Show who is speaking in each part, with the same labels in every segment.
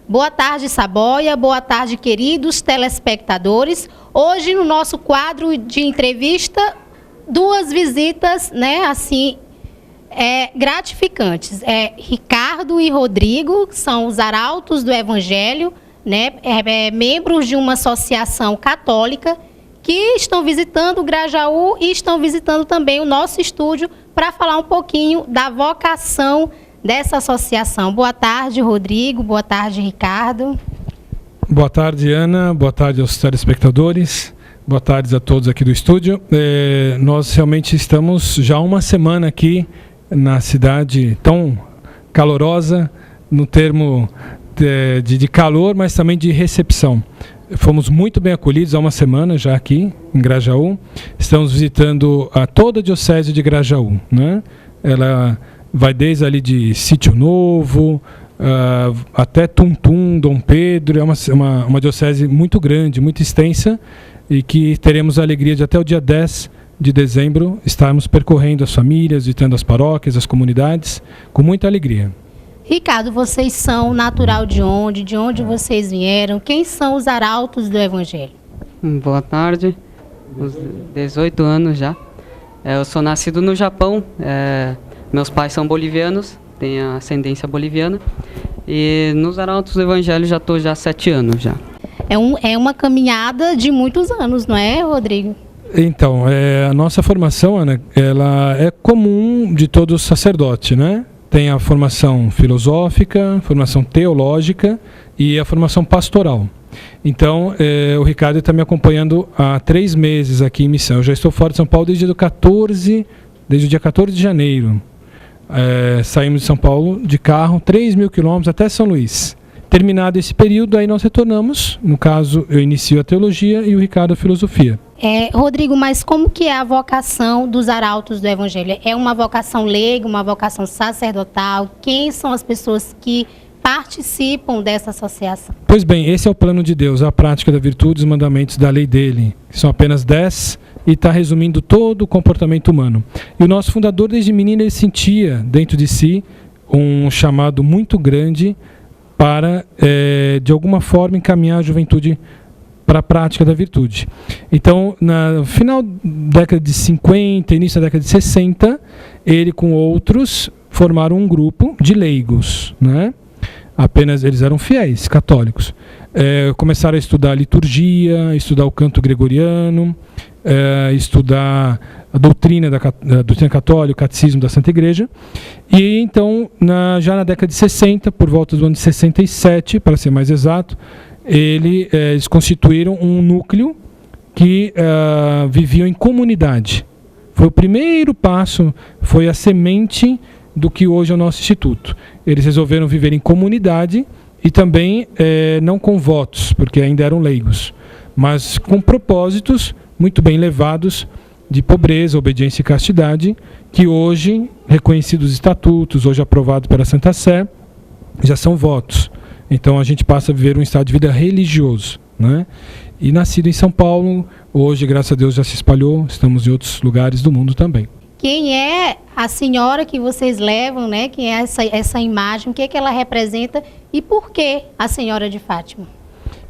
Speaker 1: Boa tarde, Saboia. Boa tarde, queridos telespectadores. Hoje, no nosso quadro de entrevista, duas visitas, né, assim, gratificantes. Ricardo e Rodrigo são os arautos do Evangelho, né, membros de uma associação católica que estão visitando o Grajaú e estão visitando também o nosso estúdio para falar um pouquinho da vocação dessa associação. Boa tarde, Rodrigo. Boa tarde, Ricardo.
Speaker 2: Boa tarde, Ana. Boa tarde aos telespectadores. Boa tarde a todos aqui do estúdio. Nós realmente estamos já uma semana aqui na cidade tão calorosa, no termo de calor, mas também de recepção. Fomos muito bem acolhidos há uma semana já aqui em Grajaú. Estamos visitando toda a Diocese de Grajaú, né? Ela vai desde ali de Sítio Novo, até Tuntum, Dom Pedro. É uma diocese muito grande, muito extensa, e que teremos a alegria de até o dia 10 de dezembro estarmos percorrendo as famílias, visitando as paróquias, as comunidades, com muita alegria.
Speaker 1: Ricardo, vocês são natural de onde? De onde vocês vieram? Quem são os arautos do Evangelho?
Speaker 3: Boa tarde, uns 18 anos já. Eu sou nascido no Japão. Meus pais são bolivianos, têm ascendência boliviana. E nos arautos do Evangelho já estou há 7 anos já.
Speaker 1: É uma caminhada de muitos anos, não é, Rodrigo?
Speaker 2: Então, a nossa formação, Ana, ela é comum de todo sacerdote, né? Tem a formação filosófica, formação teológica e a formação pastoral. Então, o Ricardo está me acompanhando há 3 meses aqui em missão. Eu já estou fora de São Paulo desde o dia 14 de janeiro. Saímos de São Paulo de carro, 3.000 quilômetros até São Luís. Terminado esse período, aí nós retornamos. No caso, eu inicio a teologia e o Ricardo a filosofia.
Speaker 1: Rodrigo, mas como que é a vocação dos arautos do Evangelho? É uma vocação leiga, uma vocação sacerdotal? Quem são as pessoas que participam dessa associação? Pois bem,
Speaker 2: esse é o plano de Deus, a prática da virtude e os mandamentos da lei dele, que são apenas 10, e está resumindo todo o comportamento humano. E o nosso fundador, desde menino, ele sentia dentro de si um chamado muito grande para, de alguma forma, encaminhar a juventude para a prática da virtude. Então, no final da década de 50, início da década de 60, ele com outros formaram um grupo de leigos, né? Apenas eles eram fiéis, católicos. Começaram a estudar a liturgia, estudar o canto gregoriano, estudar a doutrina católica, o catecismo da Santa Igreja. E então, já na década de 60, por volta do ano de 67, para ser mais exato, eles constituíram um núcleo que viviam em comunidade. Foi o primeiro passo, foi a semente do que hoje é o nosso instituto. Eles resolveram viver em comunidade e também não com votos, porque ainda eram leigos, mas com propósitos muito bem levados de pobreza, obediência e castidade, que hoje, reconhecidos estatutos, hoje aprovados pela Santa Sé, já são votos. Então a gente passa a viver um estado de vida religioso, né? E nascido em São Paulo, hoje, graças a Deus, já se espalhou, estamos em outros lugares do mundo também.
Speaker 1: Quem é a senhora que vocês levam, né? Quem é essa imagem, o que é que ela representa e por que a Senhora de Fátima?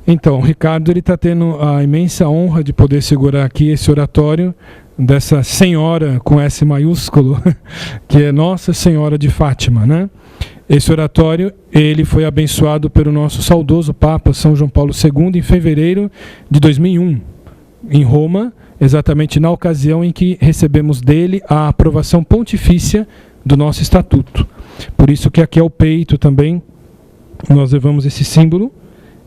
Speaker 2: Então, o Ricardo está tendo a imensa honra de poder segurar aqui esse oratório dessa senhora com S maiúsculo, que é Nossa Senhora de Fátima, né? Esse oratório, ele foi abençoado pelo nosso saudoso Papa São João Paulo II em fevereiro de 2001, em Roma, exatamente na ocasião em que recebemos dele a aprovação pontifícia do nosso estatuto. Por isso que aqui ao peito também nós levamos esse símbolo,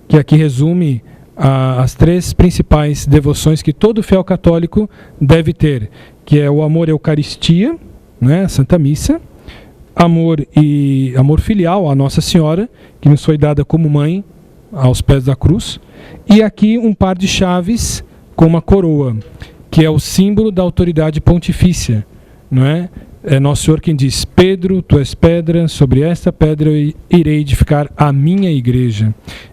Speaker 2: que aqui resume as 3 principais devoções que todo fiel católico deve ter, que é o amor à Eucaristia, né, a Santa Missa, amor filial à Nossa Senhora, que nos foi dada como mãe aos pés da cruz, e aqui um par de chaves com uma coroa, que é o símbolo da autoridade pontifícia, não é? É Nosso Senhor quem diz: Pedro, tu és pedra, sobre esta pedra eu irei edificar a minha igreja.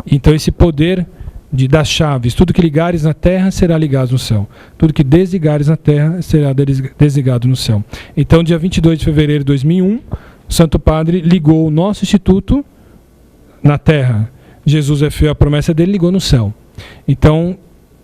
Speaker 2: Então esse poder das chaves, tudo que ligares na terra será ligado no céu, tudo que desligares na terra será desligado no céu. Então, dia 22 de fevereiro de 2001, o Santo Padre ligou o nosso instituto na terra, Jesus é fiel à promessa dele, ligou no céu. Então,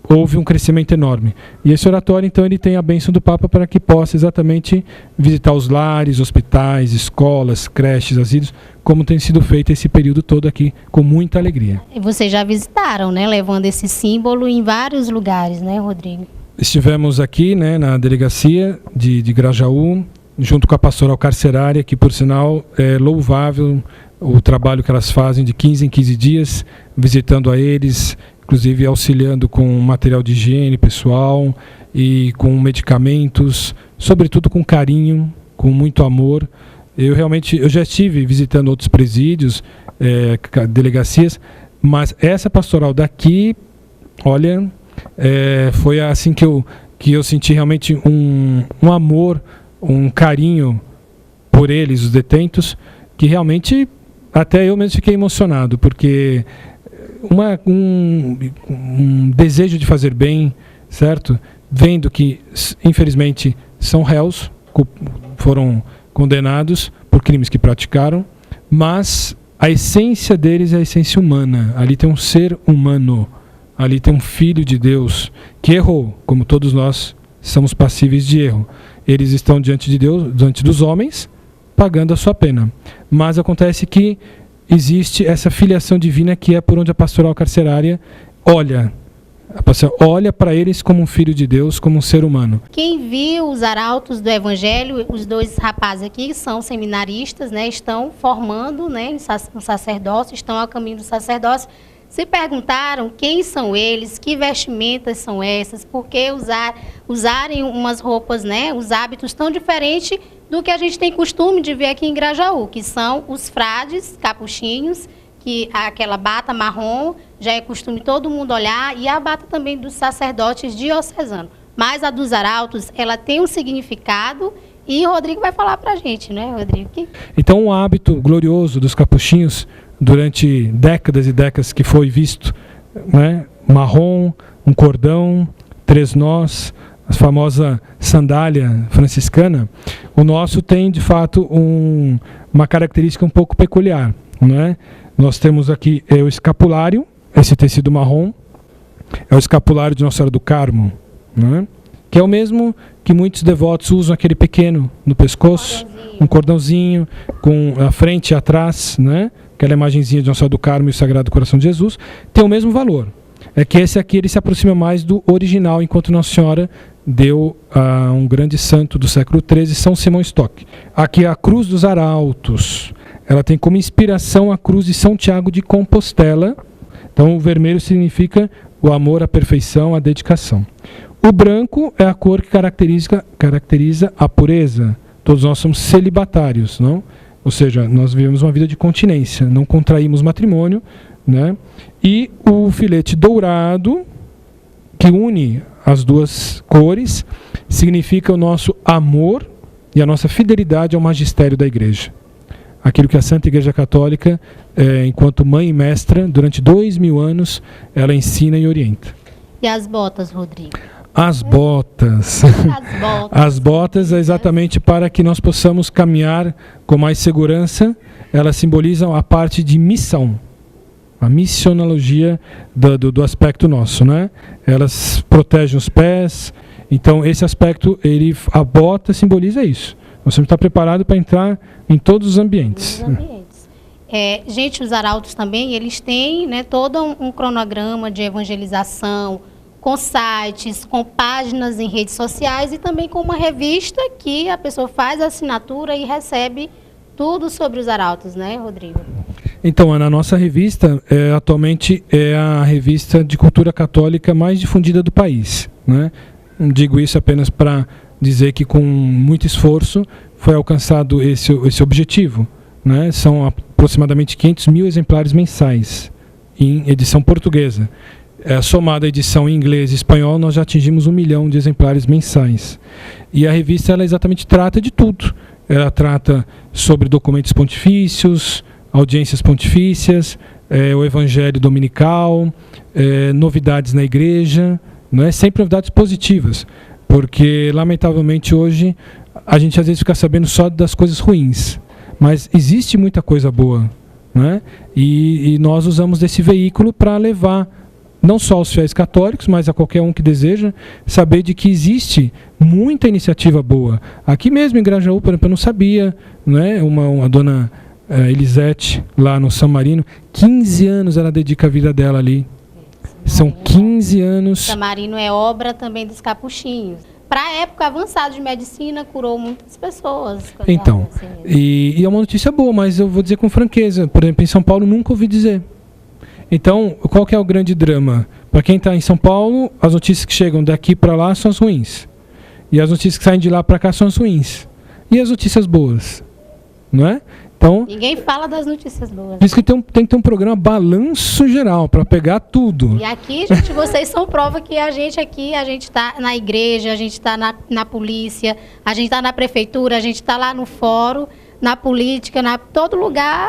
Speaker 2: houve um crescimento enorme. E esse oratório, então, ele tem a bênção do Papa para que possa exatamente visitar os lares, hospitais, escolas, creches, asilos, como tem sido feito esse período todo aqui, com muita alegria.
Speaker 1: E vocês já visitaram, né, levando esse símbolo em vários lugares, né, Rodrigo?
Speaker 2: Estivemos aqui, né, na delegacia de Grajaú, junto com a pastoral carcerária, que, por sinal, é louvável o trabalho que elas fazem de 15 em 15 dias, visitando a eles, inclusive auxiliando com material de higiene pessoal e com medicamentos, sobretudo com carinho, com muito amor. Eu já estive visitando outros presídios, delegacias, mas essa pastoral daqui, olha, foi assim que eu senti realmente um amor, um carinho por eles, os detentos, que realmente até eu mesmo fiquei emocionado, porque um desejo de fazer bem, certo? Vendo que, infelizmente, são réus, foram condenados por crimes que praticaram, mas a essência deles é a essência humana. Ali tem um ser humano, ali tem um filho de Deus que errou, como todos nós somos passíveis de erro. Eles estão diante de Deus, diante dos homens, pagando a sua pena. Mas acontece que existe essa filiação divina que é por onde a pastoral carcerária olha para eles como um filho de Deus, como um ser humano.
Speaker 1: Quem viu os arautos do Evangelho, os dois rapazes aqui são seminaristas, né, estão formando, né, no sacerdócio, estão ao caminho do sacerdócio. Se perguntaram quem são eles, que vestimentas são essas, por que usarem umas roupas, né, os hábitos tão diferentes do que a gente tem costume de ver aqui em Grajaú, que são os frades capuchinhos, que aquela bata marrom já é costume todo mundo olhar, e a bata também dos sacerdotes diocesanos. Mas a dos arautos, ela tem um significado, e o Rodrigo vai falar para a gente, né, Rodrigo?
Speaker 2: Então, o hábito glorioso dos capuchinhos, durante décadas e décadas que foi visto, né, marrom, um cordão, 3 nós, a famosa sandália franciscana, o nosso tem, de fato, uma característica um pouco peculiar, né? Nós temos aqui o escapulário, esse tecido marrom, é o escapulário de Nossa Senhora do Carmo, né? Que é o mesmo que muitos devotos usam, aquele pequeno no pescoço, um cordãozinho com a frente e atrás, né? Aquela imagenzinha de Nossa Senhora do Carmo e o Sagrado Coração de Jesus, tem o mesmo valor. É que esse aqui ele se aproxima mais do original, enquanto Nossa Senhora deu a um grande santo do século XIII, São Simão Stock. Aqui é a Cruz dos Arautos. Ela tem como inspiração a cruz de São Tiago de Compostela. Então o vermelho significa o amor, a perfeição, a dedicação. O branco é a cor que caracteriza a pureza. Todos nós somos celibatários, não? Ou seja, nós vivemos uma vida de continência, não contraímos matrimônio, né? E o filete dourado, que une as duas cores, significa o nosso amor e a nossa fidelidade ao magistério da Igreja. Aquilo que a Santa Igreja Católica, enquanto mãe e mestra, durante 2000 anos, ela ensina e orienta.
Speaker 1: E as botas, Rodrigo?
Speaker 2: As botas. As botas é exatamente para que nós possamos caminhar com mais segurança. Elas simbolizam a parte de missão, a missionologia do aspecto nosso, né? Elas protegem os pés. Então esse aspecto, a bota simboliza isso. Nós temos que estar preparados para entrar em todos os ambientes.
Speaker 1: Gente, os arautos também, eles têm, né, todo um cronograma de evangelização, com sites, com páginas em redes sociais e também com uma revista que a pessoa faz a assinatura e recebe tudo sobre os arautos, né, Rodrigo?
Speaker 2: Então, Ana, a nossa revista atualmente é a revista de cultura católica mais difundida do país, né? Não digo isso apenas para dizer que com muito esforço foi alcançado esse objetivo, né? São aproximadamente 500 mil exemplares mensais em edição portuguesa. Somada a edição em inglês e espanhol, nós já atingimos 1 milhão de exemplares mensais. E a revista, ela exatamente trata de tudo. Ela trata sobre documentos pontifícios, audiências pontifícias, o evangelho dominical, novidades na igreja, não é? Sempre novidades positivas, porque, lamentavelmente, hoje, a gente às vezes fica sabendo só das coisas ruins, mas existe muita coisa boa né? E nós usamos desse veículo para levar não só aos fiéis católicos, mas a qualquer um que deseja saber de que existe muita iniciativa boa. Aqui mesmo em Grajaú, por exemplo, eu não sabia, né? Uma dona Elisete, lá no São Marino, 15 anos ela dedica a vida dela ali. São 15 anos.
Speaker 1: São Marino é obra também dos capuchinhos. Para a época avançada de medicina, curou muitas pessoas.
Speaker 2: Então, e é uma notícia boa, mas eu vou dizer com franqueza. Por exemplo, em São Paulo, nunca ouvi dizer. Então, qual que é o grande drama? Para quem está em São Paulo, as notícias que chegam daqui para lá são as ruins. E as notícias que saem de lá para cá são as ruins. E as notícias boas? Não é? Então,
Speaker 1: ninguém fala das notícias boas.
Speaker 2: Diz que tem que ter um programa balanço geral para pegar tudo.
Speaker 1: E aqui, gente, vocês são prova que a gente está na igreja, a gente está na polícia, a gente está na prefeitura, a gente está lá no fórum, na política, todo lugar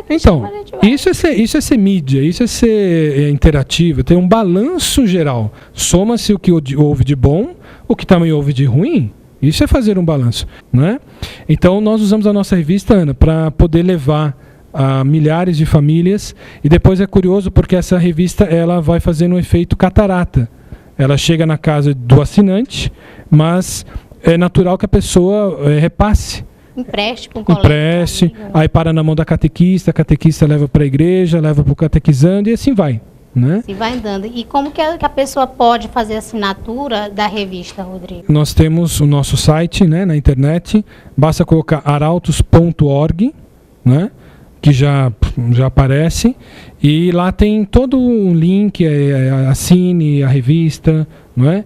Speaker 2: então,
Speaker 1: a gente vai.
Speaker 2: Isso é ser mídia, isso é ser interativo, tem um balanço geral. Soma-se o que houve de bom, o que também houve de ruim. Isso é fazer um balanço, né? Então, nós usamos a nossa revista, Ana, para poder levar a milhares de famílias. E depois é curioso porque essa revista ela vai fazendo um efeito catarata. Ela chega na casa do assinante, mas é natural que a pessoa repasse.
Speaker 1: Empreste para um colega.
Speaker 2: Empreste, aí para na mão da catequista, a catequista leva para a igreja, leva para o catequizando e assim vai. Né?
Speaker 1: Se vai andando. E como que a pessoa pode fazer a assinatura da revista, Rodrigo?
Speaker 2: Nós temos o nosso site, né, na internet, basta colocar arautos.org, né, que já aparece, e lá tem todo um link, assine a revista, não é?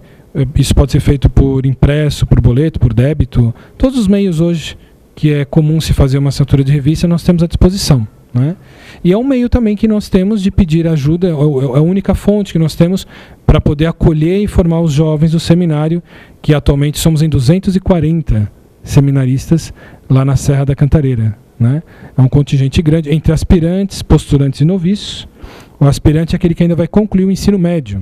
Speaker 2: Isso pode ser feito por impresso, por boleto, por débito, todos os meios hoje que é comum se fazer uma assinatura de revista, nós temos à disposição. Né? E é um meio também que nós temos de pedir ajuda, é a única fonte que nós temos para poder acolher e formar os jovens do seminário, que atualmente somos em 240 seminaristas lá na Serra da Cantareira. Né? É um contingente grande entre aspirantes, postulantes e noviços. O aspirante é aquele que ainda vai concluir o ensino médio.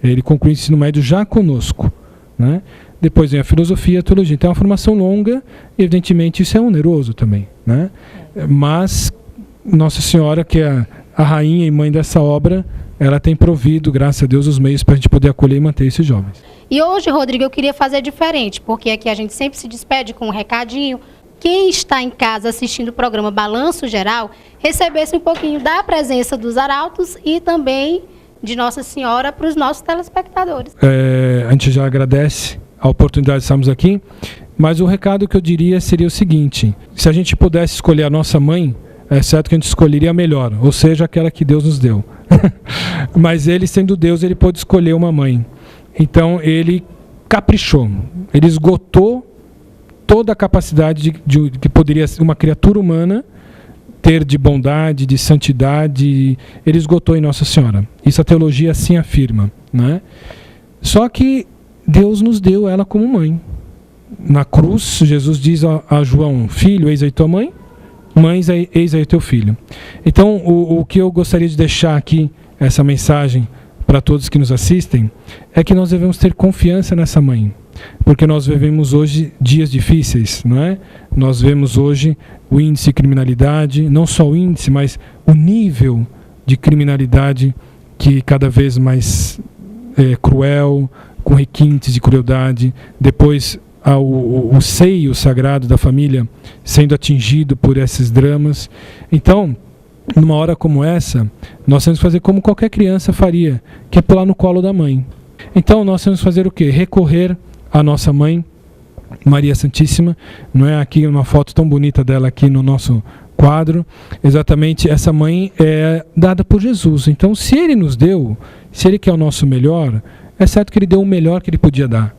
Speaker 2: Ele conclui o ensino médio já conosco. Né? Depois vem a filosofia e a teologia. Então é uma formação longa e evidentemente isso é oneroso também. Né? Mas Nossa Senhora, que é a rainha e mãe dessa obra, ela tem provido, graças a Deus, os meios para a gente poder acolher e manter esses jovens.
Speaker 1: E hoje, Rodrigo, eu queria fazer diferente, porque aqui a gente sempre se despede com um recadinho. Quem está em casa assistindo o programa Balanço Geral, recebesse um pouquinho da presença dos arautos e também de Nossa Senhora para os nossos telespectadores.
Speaker 2: A gente já agradece a oportunidade de estarmos aqui, mas o recado que eu diria seria o seguinte: se a gente pudesse escolher a nossa mãe, é certo que a gente escolheria a melhor, ou seja, aquela que Deus nos deu. Mas ele, sendo Deus, ele pôde escolher uma mãe. Então ele caprichou, ele esgotou toda a capacidade de que poderia uma criatura humana ter de bondade, de santidade. Ele esgotou em Nossa Senhora. Isso a teologia assim afirma. Né? Só que Deus nos deu ela como mãe. Na cruz, Jesus diz a João: filho, eis aí tua mãe. Mãe, eis aí teu filho. Então, o que eu gostaria de deixar aqui, essa mensagem para todos que nos assistem, é que nós devemos ter confiança nessa mãe. Porque nós vivemos hoje dias difíceis, não é? Nós vemos hoje o índice de criminalidade, não só o índice, mas o nível de criminalidade que cada vez mais cruel, com requintes de crueldade. Depois o seio sagrado da família sendo atingido por esses dramas. Então, numa hora como essa, nós temos que fazer como qualquer criança faria, que é pular no colo da mãe. Então, nós temos que fazer o quê? Recorrer à nossa mãe, Maria Santíssima. Não é aqui uma foto tão bonita dela aqui no nosso quadro. Exatamente, essa mãe é dada por Jesus. Então, se ele nos deu, se ele quer o nosso melhor, é certo que ele deu o melhor que ele podia dar,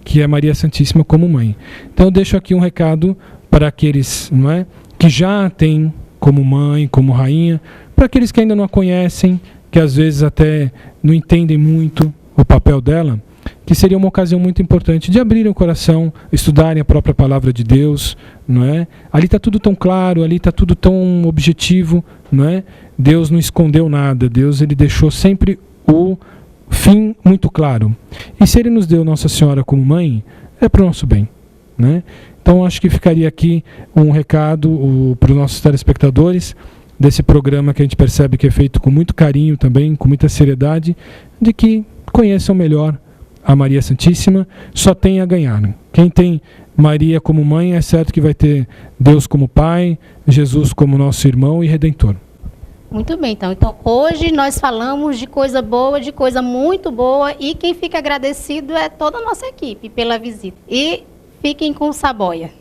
Speaker 2: que é Maria Santíssima como mãe. Então eu deixo aqui um recado para aqueles, não é, que já têm como mãe, como rainha, para aqueles que ainda não a conhecem, que às vezes até não entendem muito o papel dela, que seria uma ocasião muito importante de abrirem o coração, estudarem a própria palavra de Deus, não é? Ali está tudo tão claro, ali está tudo tão objetivo, não é? Deus não escondeu nada, Deus ele deixou sempre o fim muito claro. E se ele nos deu Nossa Senhora como mãe, é para o nosso bem. Né? Então, acho que ficaria aqui um recado para os nossos telespectadores desse programa que a gente percebe que é feito com muito carinho também, com muita seriedade, de que conheçam melhor a Maria Santíssima, só tem a ganhar. Quem tem Maria como mãe, é certo que vai ter Deus como Pai, Jesus como nosso irmão e Redentor.
Speaker 1: Muito bem, então hoje nós falamos de coisa boa, de coisa muito boa, e quem fica agradecido é toda a nossa equipe pela visita. E fiquem com o Saboia.